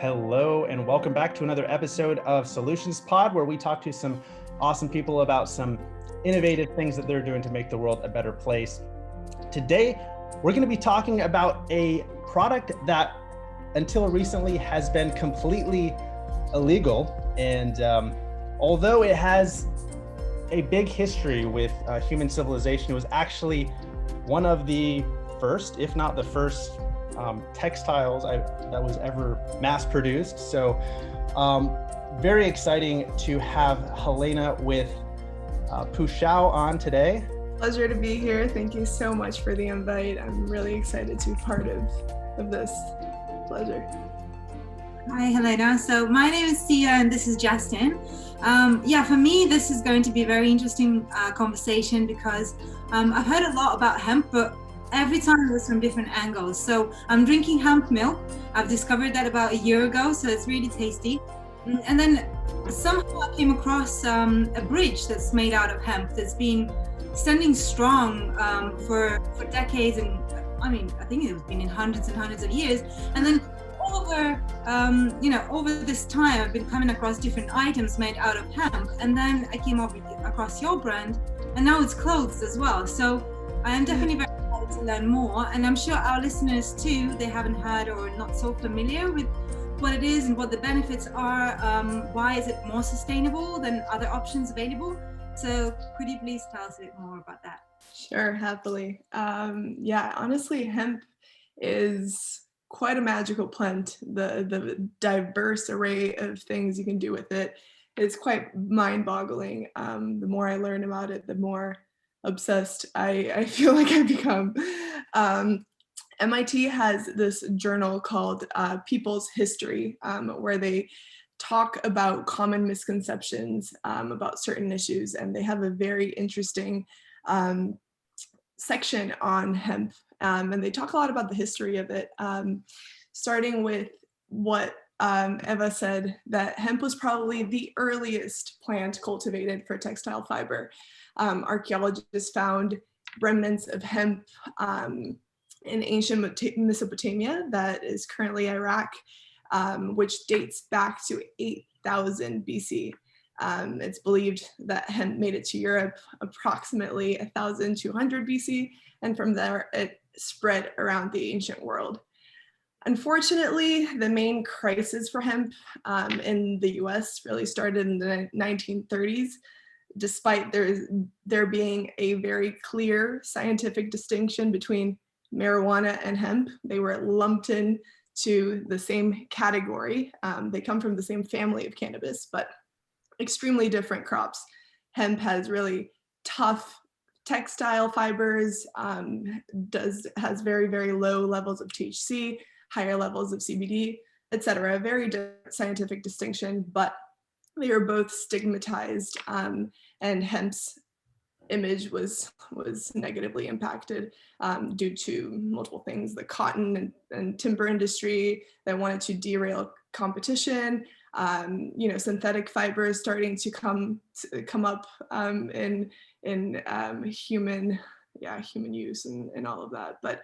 Hello, and welcome back to another episode of Solutions Pod, where we talk to some awesome people about some innovative things that they're doing to make the world a better place. Today, we're going to be talking about a product that until recently has been completely illegal. And although it has a big history with human civilization, it was actually one of the first, if not the first, textiles that was ever mass produced. So very exciting to have Helena with Pushaoo on today. Pleasure to be here. Thank you so much for the invite. I'm really excited to be part of this. Pleasure. Hi, Helena. So my name is Sia and this is Justin. For me, this is going to be a very interesting conversation because I've heard a lot about hemp, but every time it was from different angles. So I'm drinking hemp milk. I've discovered that about a year ago, so it's really tasty. And then somehow I came across a bridge that's made out of hemp that's been standing strong for decades. And I think it's been in hundreds and hundreds of years. And then over this time, I've been coming across different items made out of hemp. And then I came across your brand, and now it's clothes as well. So I am definitely very excited to learn more. And I'm sure our listeners too, they haven't heard or not so familiar with what it is and what the benefits are. Why is it more sustainable than other options available? So could you please tell us a bit more about that? Sure, happily. Honestly, hemp is quite a magical plant. The diverse array of things you can do with it is quite mind-boggling. The more I learn about it, the more obsessed I feel like I've become. MIT has this journal called People's History, where they talk about common misconceptions about certain issues, and they have a very interesting section on hemp, and they talk a lot about the history of it, starting with what Eva said, that hemp was probably the earliest plant cultivated for textile fiber. Archaeologists found remnants of hemp in ancient Mesopotamia, that is currently Iraq, which dates back to 8,000 BC. It's believed that hemp made it to Europe approximately 1,200 BC, and from there it spread around the ancient world. Unfortunately, the main crisis for hemp in the US really started in the 1930s, despite there being a very clear scientific distinction between marijuana and hemp. They were lumped in to the same category. They come from the same family of cannabis, but extremely different crops. Hemp has really tough textile fibers, has very, very low levels of THC, higher levels of CBD, etc. Very different scientific distinction, but they are both stigmatized, and hemp's image was negatively impacted due to multiple things: the cotton and timber industry that wanted to derail competition, synthetic fibers starting to come up in human use and all of that. But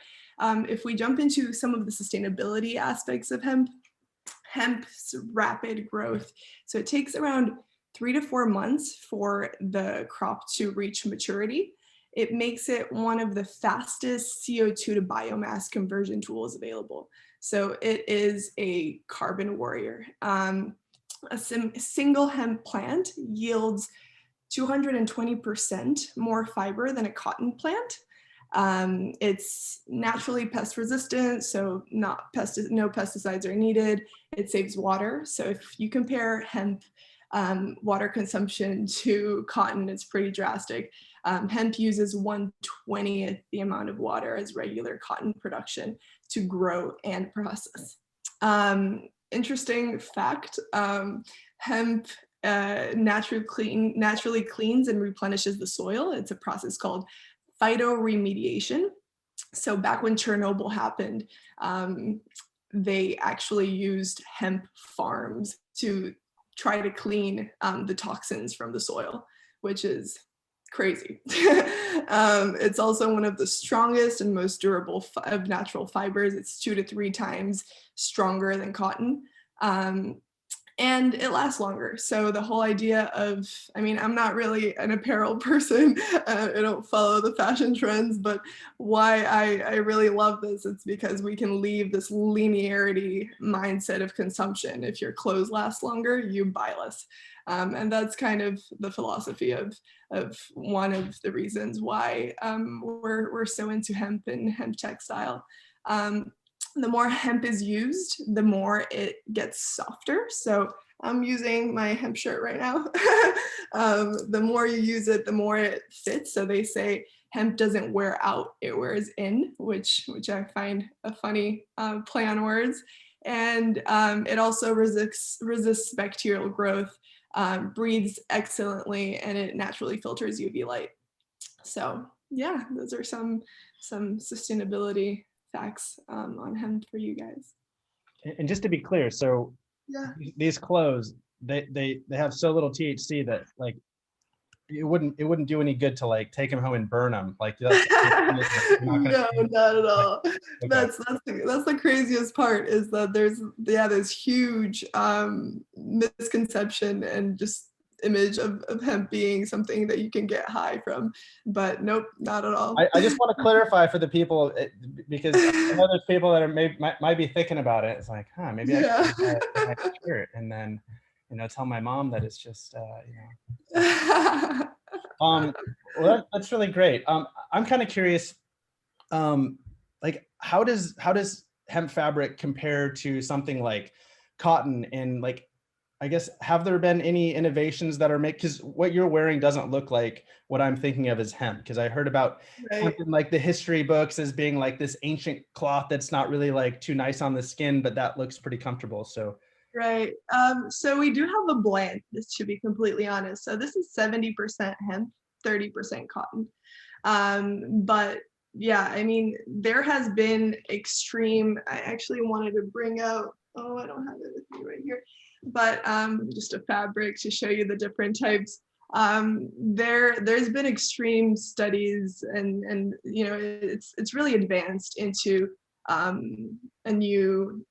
if we jump into some of the sustainability aspects of hemp's rapid growth, so it takes around 3 to 4 months for the crop to reach maturity. It makes it one of the fastest CO2 to biomass conversion tools available. So it is a carbon warrior. A single hemp plant yields 220% more fiber than a cotton plant. It's naturally pest resistant, so no pesticides are needed. It saves water. So if you compare hemp water consumption to cotton, it's pretty drastic. Hemp uses 1/20th the amount of water as regular cotton production to grow and process. Interesting fact, hemp naturally cleans and replenishes the soil. It's a process called phytoremediation. So back when Chernobyl happened, they actually used hemp farms to try to clean the toxins from the soil, which is crazy. It's also one of the strongest and most durable of natural fibers. It's 2 to 3 times stronger than cotton. And it lasts longer. So the whole idea of, I mean, I'm not really an apparel person. I don't follow the fashion trends, but why I really love this, it's because we can leave this linearity mindset of consumption. If your clothes last longer, you buy less. And that's kind of the philosophy of one of the reasons why we're so into hemp and hemp textile. The more hemp is used, the more it gets softer. So I'm using my hemp shirt right now. The more you use it, the more it fits. So they say hemp doesn't wear out, it wears in, which I find a funny play on words. And it also resists bacterial growth, breathes excellently, and it naturally filters UV light. So yeah, those are some sustainability facts on hemp for you guys. And just to be clear, so Yeah. these clothes, they have so little THC that like it wouldn't do any good to like take them home and burn them. Like that's No, not at all. Okay. That's the craziest part, is that there's this huge misconception and just image of hemp being something that you can get high from, but nope, not at all. I just want to clarify for the people, because I know there's people that are might be thinking about it. It's like, maybe I Yeah. should buy a shirt and then tell my mom that it's just well, that's really great. I'm kind of curious, like how does hemp fabric compare to something like cotton? And like, I guess, have there been any innovations that are made? Because what you're wearing doesn't look like what I'm thinking of as hemp. Because I heard about hemp in like the history books as being like this ancient cloth that's not really like too nice on the skin, but that looks pretty comfortable. So right. So we do have a blend, just to be completely honest. So this is 70% hemp, 30% cotton. But yeah, I mean, there has been extreme, I actually wanted to bring out, oh, I don't have it with me right here, but just a fabric to show you the different types. There's been extreme studies, and it's really advanced into a new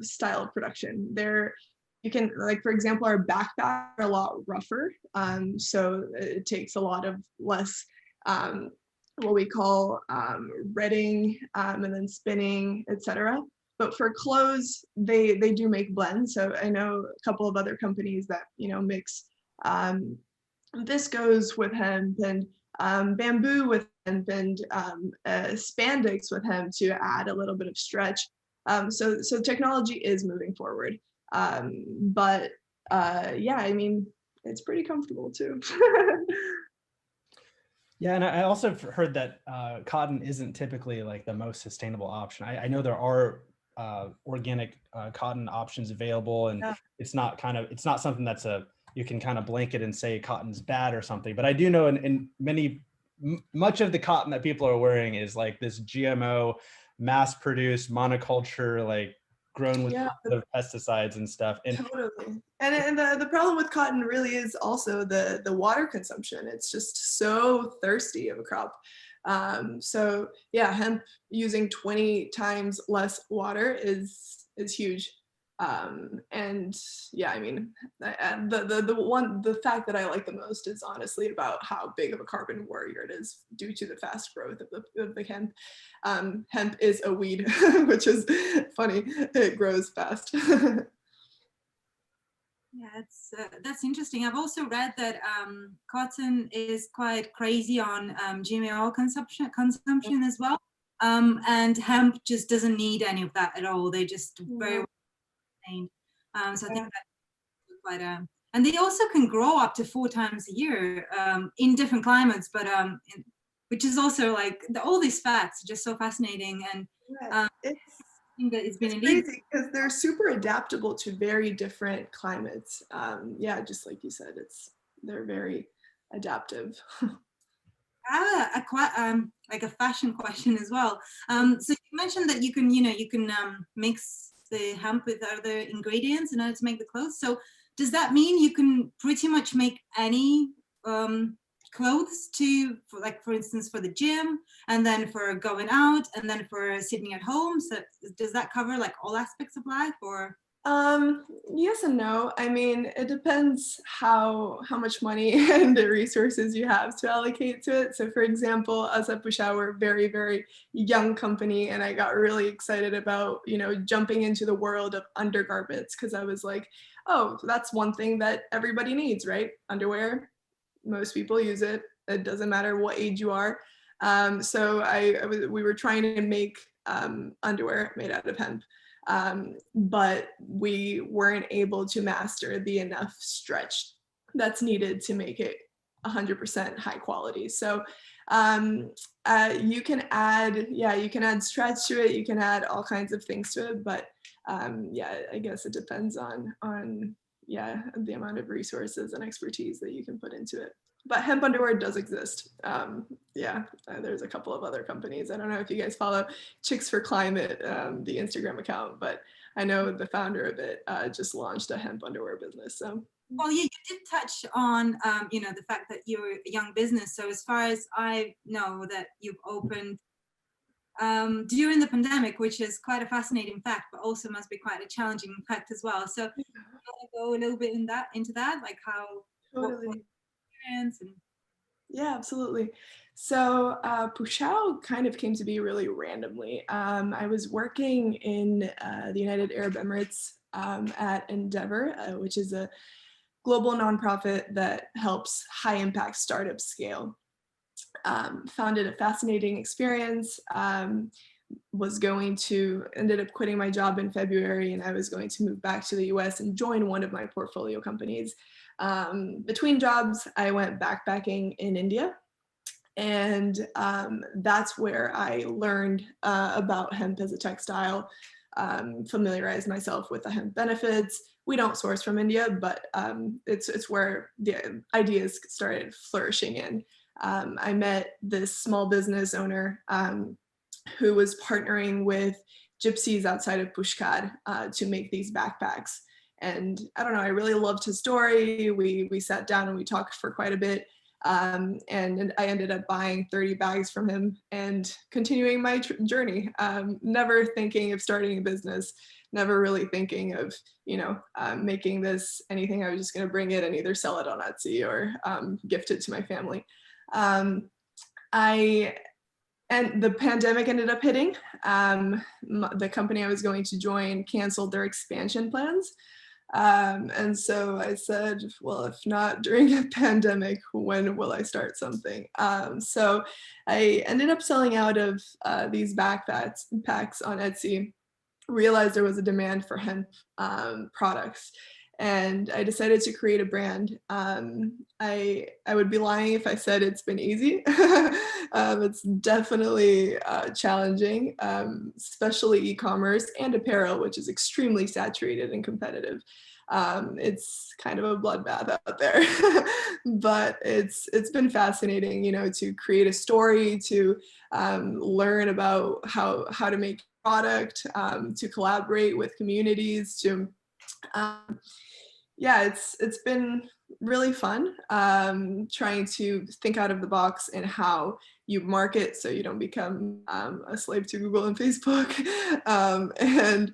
style of production. There you can, like, for example, our backpacks are a lot rougher, so it takes a lot of less what we call retting and then spinning, etc. But for clothes, they do make blends. So I know a couple of other companies that mix viscose with hemp, and bamboo with hemp, and spandex with hemp to add a little bit of stretch. So technology is moving forward. But yeah, I mean, it's pretty comfortable too. yeah, and I also heard that cotton isn't typically like the most sustainable option. I know there are organic cotton options available, and Yeah. it's not something that's you can kind of blanket and say cotton's bad or something. But I do know in much of the cotton that people are wearing is like this GMO, mass-produced monoculture, like grown with tons of pesticides and stuff. And totally. And the problem with cotton really is also the water consumption. It's just so thirsty of a crop. So yeah, hemp using 20 times less water is huge. And yeah, I mean, the fact that I like the most is honestly about how big of a carbon warrior it is due to the fast growth of the hemp. Hemp is a weed, which is funny. It grows fast. Yeah, that's interesting. I've also read that cotton is quite crazy on GMO consumption as well, and hemp just doesn't need any of that at all. They just very well maintained. So I think that's quite and they also can grow up to 4 times a year in different climates, but which is also like all these facts are just so fascinating. And it's crazy because they're super adaptable to very different climates. Yeah, just like you said, they're very adaptive. Like a fashion question as well. So you mentioned that you can mix the hemp with other ingredients in order to make the clothes. So does that mean you can pretty much make any clothes for instance, for the gym, and then for going out, and then for sitting at home? So does that cover like all aspects of life, or? Yes and no. I mean, it depends how much money and the resources you have to allocate to it. So, for example, us at Pushaoo, we're a very, very young company, and I got really excited about, jumping into the world of undergarments because I was like, oh, that's one thing that everybody needs, right? Underwear. Most people use it. It doesn't matter what age you are. So we were trying to make underwear made out of hemp. But we weren't able to master the enough stretch that's needed to make it 100% high quality. So you can add stretch to it. You can add all kinds of things to it, but I guess it depends on the amount of resources and expertise that you can put into it. But hemp underwear does exist. There's a couple of other companies. I don't know if you guys follow Chicks for Climate, the Instagram account, but I know the founder of it just launched a hemp underwear business. So. Well, you did touch on, the fact that you're a young business. So as far as I know, that you've opened during the pandemic, which is quite a fascinating fact, but also must be quite a challenging fact as well. So you want to go a little bit into that, like how, Totally. what experience and. Yeah, absolutely. So Pushaoo kind of came to be really randomly. I was working in the United Arab Emirates at Endeavor, which is a global nonprofit that helps high impact startups scale. Found it a fascinating experience. Ended up quitting my job in February, and I was going to move back to the US and join one of my portfolio companies. Between jobs, I went backpacking in India, and that's where I learned about hemp as a textile, familiarized myself with the hemp benefits. We don't source from India, but it's where the ideas started flourishing in. I met this small business owner who was partnering with gypsies outside of Pushkar to make these backpacks. And I don't know, I really loved his story. We sat down and we talked for quite a bit. And I ended up buying 30 bags from him and continuing my journey. Never thinking of starting a business, never really thinking of, making this anything. I was just going to bring it and either sell it on Etsy or gift it to my family. And the pandemic ended up hitting. The company I was going to join canceled their expansion plans. And so I said, well, if not during a pandemic, when will I start something? So I ended up selling out of these backpacks on Etsy, realized there was a demand for hemp products. And I decided to create a brand. I would be lying if I said it's been easy. It's definitely challenging, especially e-commerce and apparel, which is extremely saturated and competitive. It's kind of a bloodbath out there, but it's been fascinating, to create a story, to learn about how to make product, to collaborate with communities, to it's been really fun trying to think out of the box and how you market so you don't become a slave to Google and Facebook, and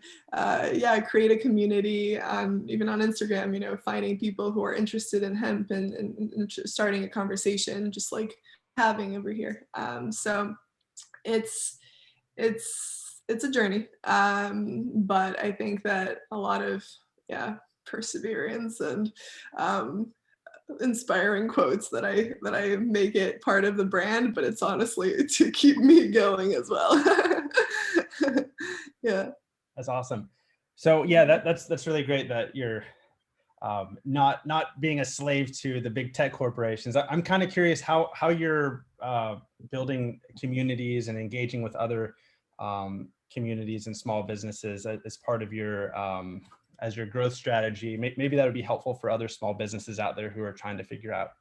create a community, even on Instagram, finding people who are interested in hemp and starting a conversation just like having over here. So it's a journey, but I think that a lot of perseverance and inspiring quotes that I make it part of the brand, but it's honestly to keep me going as well. Yeah, that's awesome. So that's really great that you're not being a slave to the big tech corporations. I'm kind of curious how you're building communities and engaging with other communities and small businesses as part of your as your growth strategy. Maybe that would be helpful for other small businesses out there who are trying to figure out.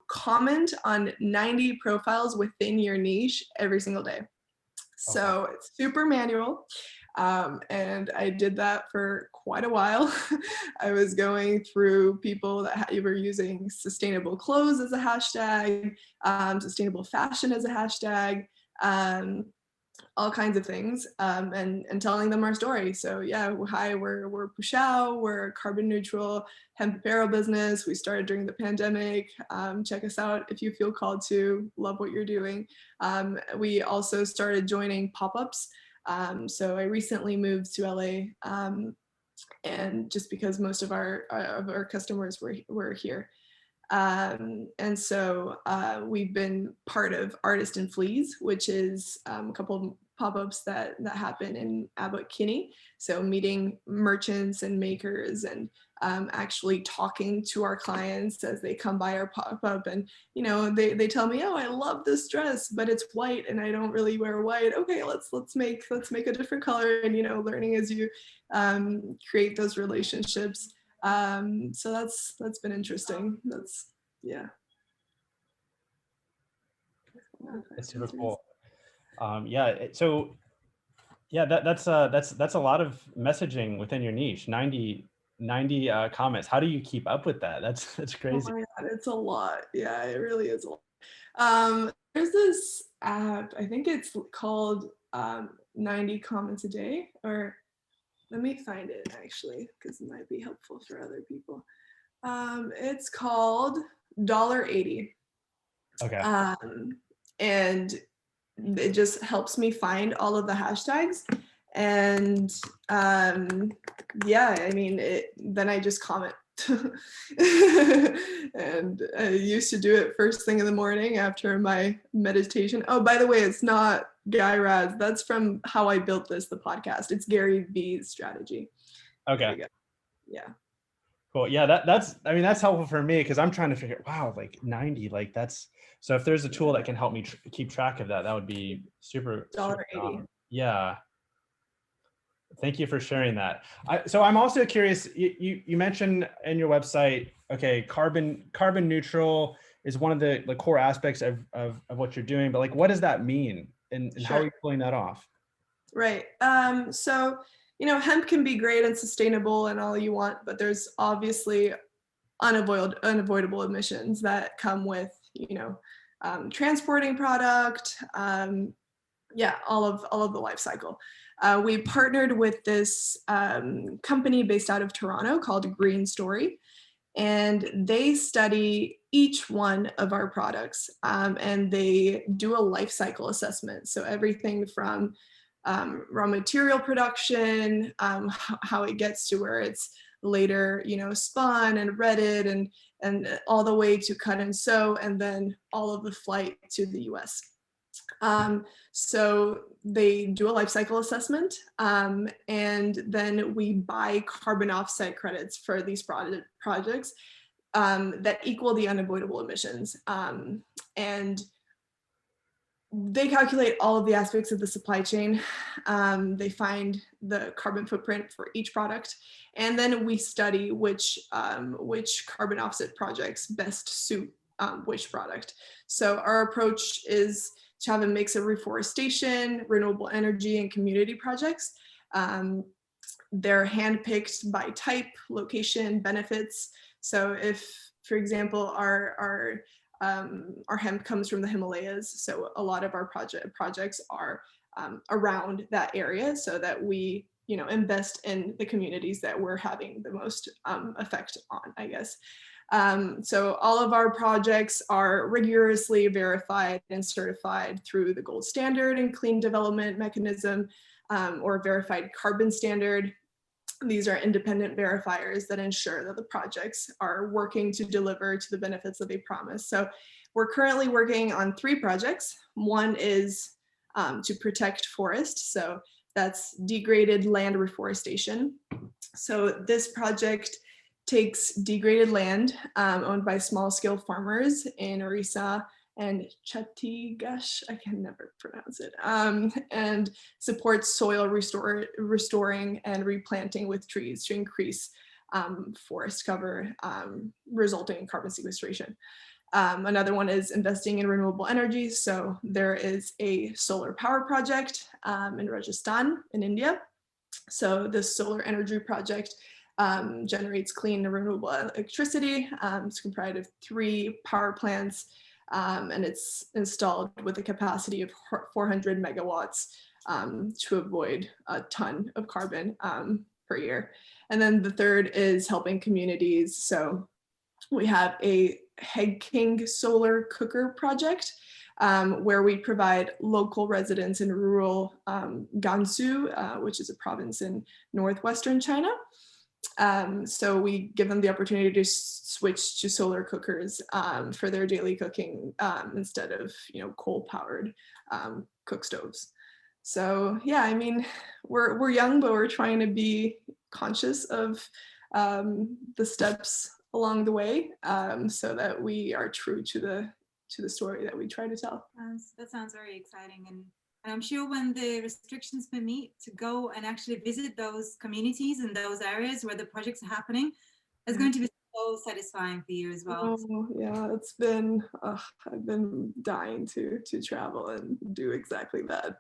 Comment on 90 profiles within your niche every single day. So it's super manual. And I did that for quite a while. I was going through people that were using sustainable clothes as a hashtag, sustainable fashion as a hashtag, all kinds of things, and telling them our story. So yeah, hi, we're Pushaoo, we're a carbon neutral hemp apparel business. We started during the pandemic. Check us out if you feel called to. Love what you're doing. We also started joining pop-ups. So I recently moved to LA, and just because most of our customers were here. And so we've been part of Artist and Fleas, which is a couple of pop-ups that happen in Abbot Kinney. So meeting merchants and makers, and actually talking to our clients as they come by our pop-up, and they tell me, oh, I love this dress, but it's white and I don't really wear white. Okay, let's make a different color, and learning as you create those relationships. So that's been interesting. Yeah. That's super cool. So yeah, that's a lot of messaging within your niche. 90 comments. How do you keep up with that? That's crazy. Oh my God, it's a lot. Yeah, it really is a lot. There's this app, I think it's called 90 comments a day, or let me find it actually, because it might be helpful for other people. It's called $80. Okay. And it just helps me find all of the hashtags. And yeah, I mean, then I just comment. And I used to do it first thing in the morning after my meditation. Oh, by the way, it's not Guy Raz. That's from How I Built This, the podcast. It's Gary Vee's strategy. Okay. Yeah. Cool. Yeah, that's helpful for me, because I'm trying to figure, wow, like 90, like that's, so if there's a tool that can help me keep track of that, that would be super. $80. Yeah. Thank you for sharing that. So I'm also curious, you mentioned in your website, okay, carbon neutral is one of the core aspects of what you're doing, but like, what does that mean? And Sure. How are you pulling that off? Right. So, hemp can be great and sustainable and all you want, but there's obviously unavoidable emissions that come with, transporting product. All of the life cycle. We partnered with this company based out of Toronto called Green Story, and they study each one of our products, and they do a life cycle assessment. So everything from raw material production, how it gets to where it's later, spun and redded, and all the way to cut and sew, and then all of the flight to the US. So they do a life cycle assessment, and then we buy carbon offset credits for these projects that equal the unavoidable emissions. And they calculate all of the aspects of the supply chain. They find the carbon footprint for each product, and then we study which carbon offset projects best suit which product. So our approach is to have a mix of reforestation, renewable energy, and community projects. They're handpicked by type, location, benefits. So if, for example, our hemp comes from the Himalayas, so a lot of our projects are around that area, so that we invest in the communities that we're having the most effect on, I guess. So all of our projects are rigorously verified and certified through the gold standard and clean development mechanism, or verified carbon standard. These are independent verifiers that ensure that the projects are working to deliver to the benefits that they promise. So we're currently working on 3 projects. One is to protect forests. So that's degraded land reforestation. So this project takes degraded land owned by small-scale farmers in Orissa and Chhattisgarh, I can never pronounce it, and supports soil restoring and replanting with trees to increase forest cover, resulting in carbon sequestration. Another one is investing in renewable energy. So there is a solar power project in Rajasthan in India. So this solar energy project generates clean and renewable electricity. It's comprised of 3 power plants and it's installed with a capacity of 400 megawatts to avoid a ton of carbon per year. And then the third is helping communities. So we have a Head King solar cooker project where we provide local residents in rural Gansu, which is a province in northwestern China. So we give them the opportunity to switch to solar cookers for their daily cooking instead of, coal-powered cook stoves. So yeah, I mean, we're young, but we're trying to be conscious of the steps along the way, so that we are true to the story that we try to tell. That sounds very exciting, and I'm sure when the restrictions permit to go and actually visit those communities and those areas where the projects are happening, it's going to be so satisfying for you as well. Oh, yeah, it's been I've been dying to travel and do exactly that.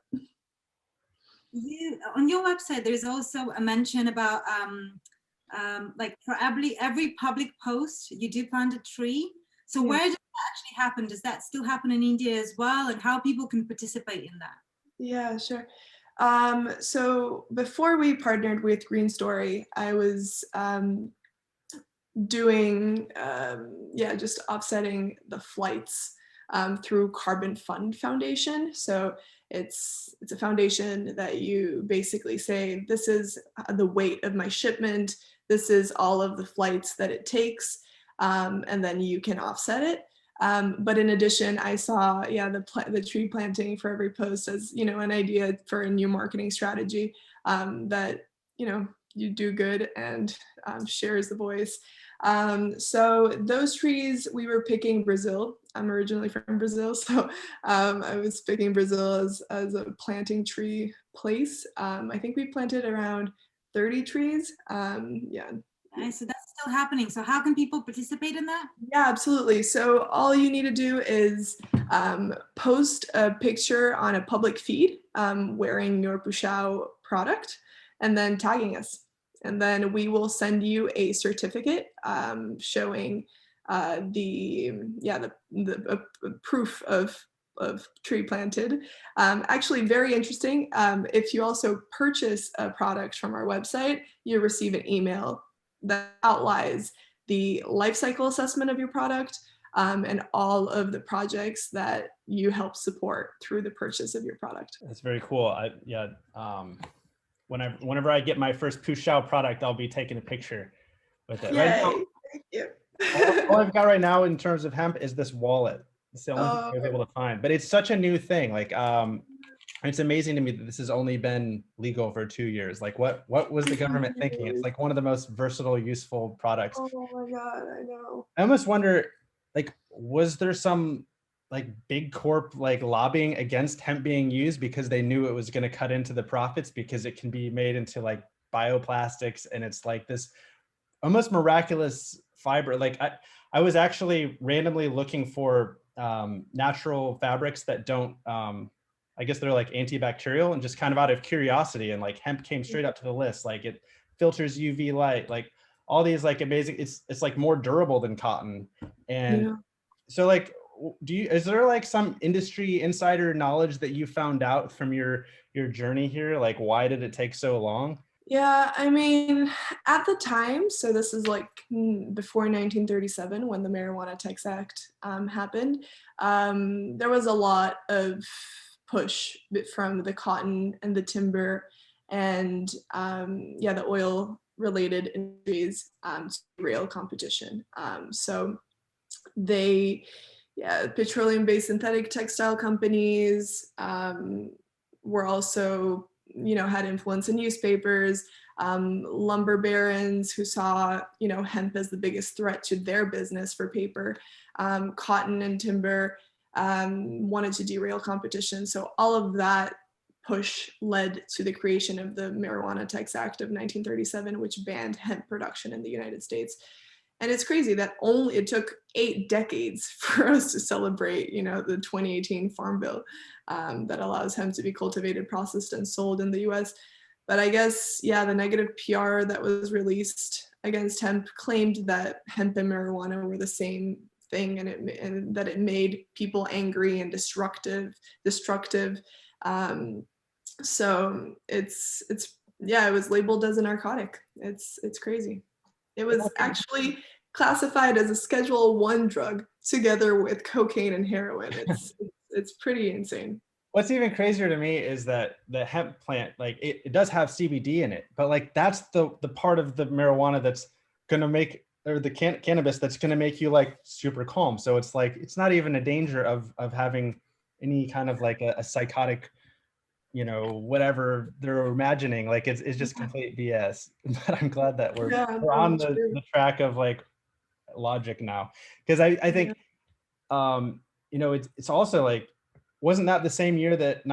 You, on your website, there's also a mention about like for every public post you do plant a tree. So where does that actually happen? Does that still happen in India as well, and how people can participate in that? Yeah, sure. So before we partnered with Green Story, I was doing just offsetting the flights through Carbon Fund Foundation. So it's a foundation that you basically say, this is the weight of my shipment, this is all of the flights that it takes, and then you can offset it. But in addition, I saw the tree planting for every post as an idea for a new marketing strategy that you do good and shares the voice. So those trees, we were picking Brazil. I'm originally from Brazil, so I was picking Brazil as a planting tree place. I think we planted around 30 trees. Nice. So that's still happening. So how can people participate in that? Yeah, absolutely. So all you need to do is post a picture on a public feed wearing your Pushaoo product and then tagging us. And then we will send you a certificate showing the proof of tree planted. Actually, very interesting. If you also purchase a product from our website, you receive an email that outlines the life cycle assessment of your product and all of the projects that you help support through the purchase of your product. That's very cool. Whenever I get my first Pushaoo product, I'll be taking a picture with it. Yay. Right now, Thank you. all I've got right now in terms of hemp is this wallet. It's the only thing I was able to find, but it's such a new thing. Like, it's amazing to me that this has only been legal for 2 years. Like, what was the government thinking? It's like one of the most versatile, useful products. Oh my God, I know. I almost wonder, like, was there some like big corp like lobbying against hemp being used because they knew it was going to cut into the profits because it can be made into like bioplastics and it's like this almost miraculous fiber. Like I was actually randomly looking for natural fabrics that don't I guess they're like antibacterial, and just kind of out of curiosity, and like hemp came straight up to the list. Like it filters UV light, like all these like amazing, it's like more durable than cotton. And so like, is there like some industry insider knowledge that you found out from your journey here? Like, why did it take so long? Yeah, I mean, at the time, so this is like before 1937 when the Marijuana Tax Act happened, there was a lot of push from the cotton and the timber and the oil related industries to real competition. So petroleum-based synthetic textile companies were also, had influence in newspapers, lumber barons who saw, hemp as the biggest threat to their business for paper, cotton and timber wanted to derail competition. So all of that push led to the creation of the Marijuana Tax Act of 1937, which banned hemp production in the United States. And it's crazy that it took 8 decades for us to celebrate, the 2018 Farm Bill that allows hemp to be cultivated, processed, and sold in the US. But I guess, the negative PR that was released against hemp claimed that hemp and marijuana were the same thing, and that it made people angry and destructive. So it's yeah, it was labeled as a narcotic. It's crazy. It was actually classified as a Schedule 1 drug together with cocaine and heroin. It's pretty insane. What's even crazier to me is that the hemp plant, like it does have CBD in it, but like that's the part of the marijuana that's gonna make, or the cannabis that's gonna make you like super calm. So it's like it's not even a danger of having any kind of like a psychotic, you know, whatever they're imagining. Like it's just complete BS. But I'm glad that we're on the track of like logic now, because I think you know, it's also like, wasn't that the same year that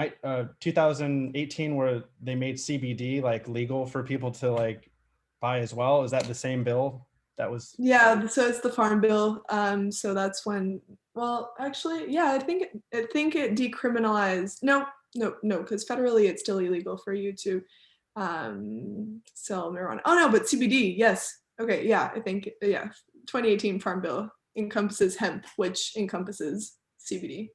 2018 where they made CBD like legal for people to like buy as well? Is that the same bill that was? Yeah, so it's the Farm Bill. So that's when, well, actually, yeah, I think it decriminalized. No, because federally it's still illegal for you to sell marijuana. Oh no, but CBD, yes. Okay, yeah, I think, yeah, 2018 Farm Bill encompasses hemp, which encompasses CBD,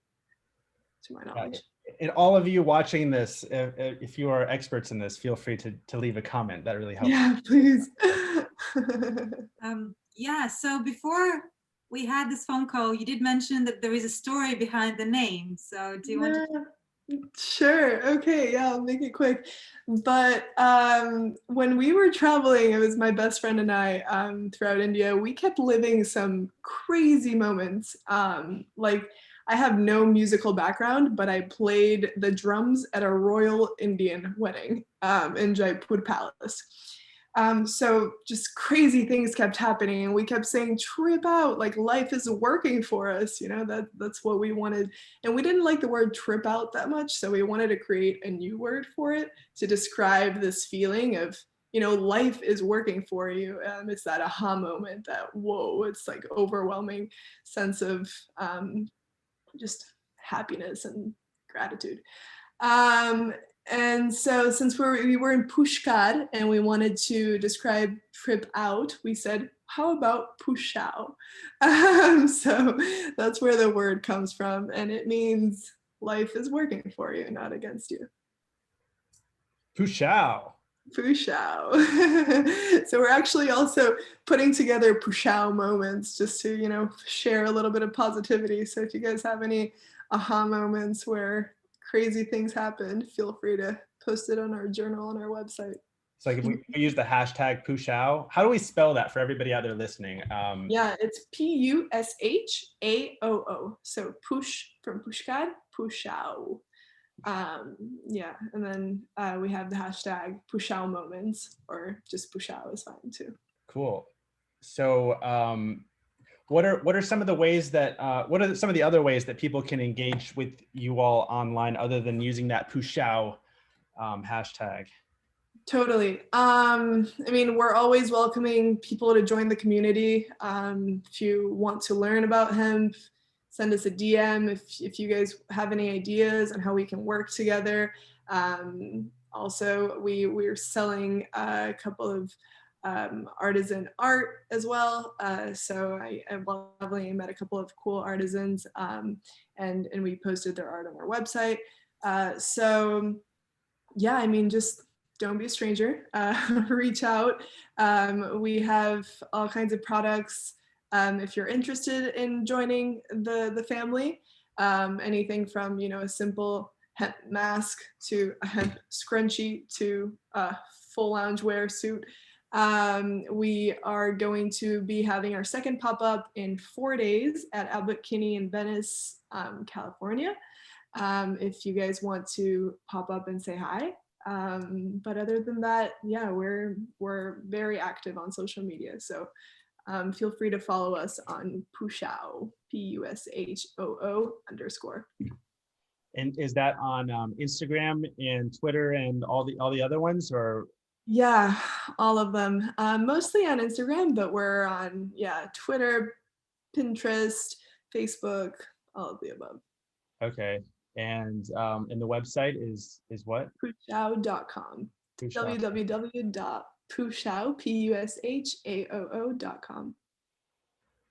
to my knowledge. And all of you watching this, if you are experts in this, feel free to leave a comment. That really helps. Yeah, please. Yeah, so before we had this phone call, you did mention that there is a story behind the name. So do you want to? Sure. Okay. Yeah, I'll make it quick. But when we were traveling, it was my best friend and I throughout India. We kept living some crazy moments. Like, I have no musical background, but I played the drums at a royal Indian wedding in Jaipur Palace. So just crazy things kept happening, and we kept saying trip out, like life is working for us, you know, that's what we wanted. And we didn't like the word trip out that much, so we wanted to create a new word for it to describe this feeling of, you know, life is working for you. It's that aha moment, that whoa, it's like overwhelming sense of just happiness and gratitude. And so since we were in Pushkar and we wanted to describe trip out, we said, how about Pushaoo? So that's where the word comes from. And it means life is working for you, not against you. Pushaoo. Pushaoo. So we're actually also putting together Pushaoo moments just to, you know, share a little bit of positivity. So if you guys have any aha moments where crazy things happened, feel free to post it on our journal on our website. So like if we use the hashtag Pushaoo, how do we spell that for everybody out there listening? Yeah, it's Pushaoo. So push from Pushkar, Pushaoo. Yeah, and then we have the hashtag Pushaoo moments, or just Pushaoo is fine too. Cool. So what are some of the ways that what are some of the other ways that people can engage with you all online other than using that Pushaoo hashtag? Totally. I mean, we're always welcoming people to join the community. If you want to learn about hemp, send us a DM if you guys have any ideas on how we can work together. Also, we're selling a couple of artisan art as well. So I lovely met a couple of cool artisans, and we posted their art on our website. So yeah, I mean, just don't be a stranger. Reach out. We have all kinds of products. If you're interested in joining the family, anything from, you know, a simple hemp mask to a hemp scrunchie to a full loungewear suit. We are going to be having our second pop-up in 4 days at Albert Kinney in Venice, California. If you guys want to pop up and say hi. But other than that, yeah, we're very active on social media. So feel free to follow us on Pushaoo, PUSHOO _. And is that on Instagram and Twitter and all the other ones, or? Yeah, all of them. Mostly on Instagram, but we're on, yeah, Twitter, Pinterest, Facebook, all of the above. Okay. And the website is what? Pushaoo.com. www.pushaoo.com.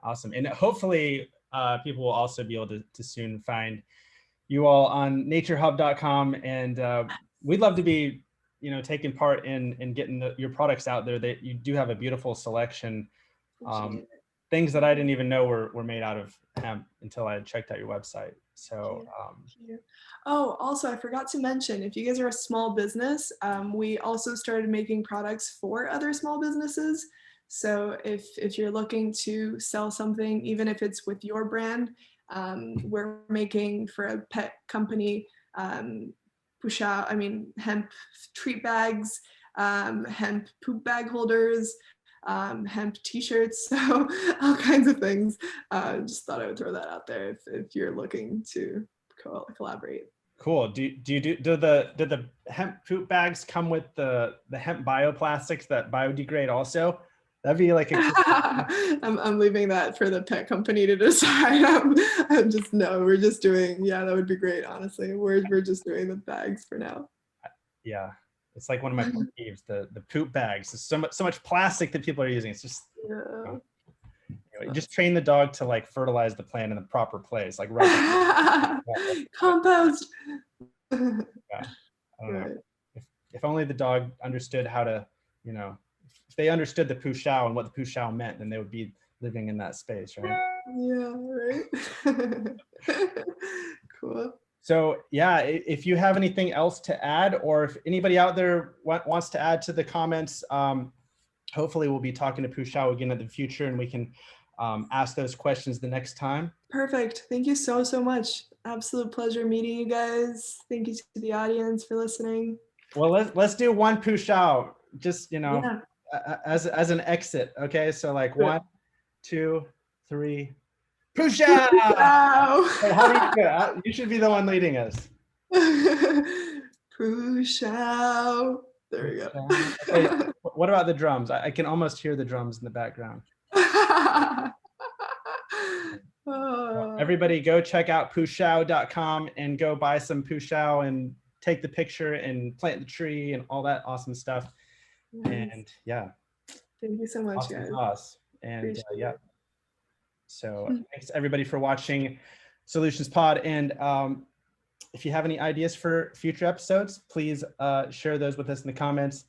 Awesome. And hopefully people will also be able to soon find you all on naturehub.com. And we'd love to be, taking part in getting your products out there. That you do have a beautiful selection. Things that I didn't even know were made out of hemp until I had checked out your website. So, oh, also I forgot to mention, if you guys are a small business, we also started making products for other small businesses. So if you're looking to sell something, even if it's with your brand, we're making for a pet company, Pushaoo, hemp treat bags, hemp poop bag holders, hemp t-shirts, so all kinds of things. Just thought I would throw that out there if you're looking to collaborate. Cool. Do the hemp poop bags come with the hemp bioplastics that biodegrade also? That'd be like a I'm leaving that for the pet company to decide. We're just doing, that would be great, honestly. We're just doing the bags for now. Yeah. It's like one of my pet peeves, the poop bags. There's so much plastic that people are using. It's just just train the dog to like fertilize the plant in the proper place, like compost. Yeah, I don't know. If only the dog understood how to, if they understood the Pushaoo and what the Pushaoo meant, then they would be living in that space, right? Yeah, right. Cool. So yeah, if you have anything else to add, or if anybody out there wants to add to the comments, hopefully we'll be talking to Pushaoo again in the future, and we can ask those questions the next time. Perfect. Thank you so much. Absolute pleasure meeting you guys. Thank you to the audience for listening. Well, let's do one Pushaoo, just as an exit. Okay, so like 1, 2, 3. Pushaoo! Hey, how do you do it? You should be the one leading us. Pushaoo. There we go. Okay, what about the drums? I can almost hear the drums in the background. Everybody go check out Pushaoo.com and go buy some Pushaoo and take the picture and plant the tree and all that awesome stuff. Nice. And thank you so much, awesome guys. Sauce. And so thanks everybody for watching Solutions Pod. And if you have any ideas for future episodes, please share those with us in the comments.